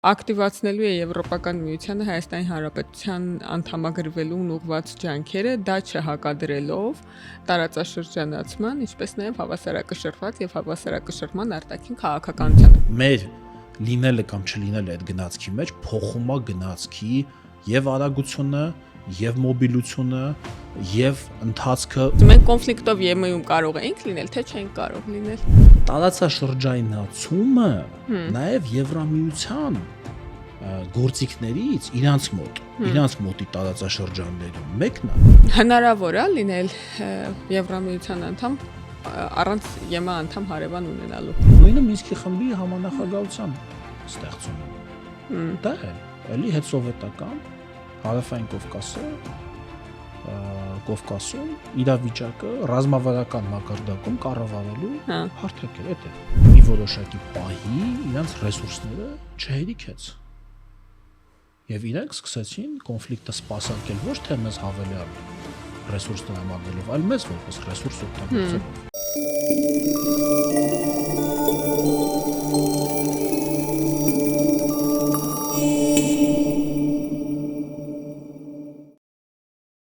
Ակտիվացնելու է Եվրոպական միությանը Հայաստանի Հանրապետության անդամագրվելուն ուղղված ջանքերը, դա չհակադրելով տարածաշրջանացման, ինչպես նաև հավասարակշռված եւ հավասարակշռման արտաքին քաղաքականության։ Մեր լինելը կամ չլինելը այդ գնացքի մեջ փոխում է գնացքի եւ արագությունը, եւ մոբիլությունը, եւ ընթացքը։ Մենք կոնֆլիկտով ԵՄ-ում կարող ենք լինել, թե չենք կարող լինել։ Տարածաշրջանացումը նաեւ Եվրամիության գործիքներից իրանց մոտի տարածաշրջաններում մեկն է։ Հնարավոր է լինել Եվրամիության անդամ առանց ԵՄ անդամ հարևան ունենալու։ Նույնը Մինսկի խմբի համանախագահության ստեղծումը։ Դա է, էլի հետսովետական Հարավային Կովկասում իրավիճակը ռազմավարական մակարդակում կառավարելու հարթակ էր, դա է։ Մի որոշակի պահի իրենց ռեսուրսները չհերիքեց։ Եվ իրենք սկսեցին կոնֆլիկտը սպասարկել ոչ թե մեզ հավելյալ ռեսուրս տրամադրելով, այլ մեզ որպես ռեսուրս օգտագործելով։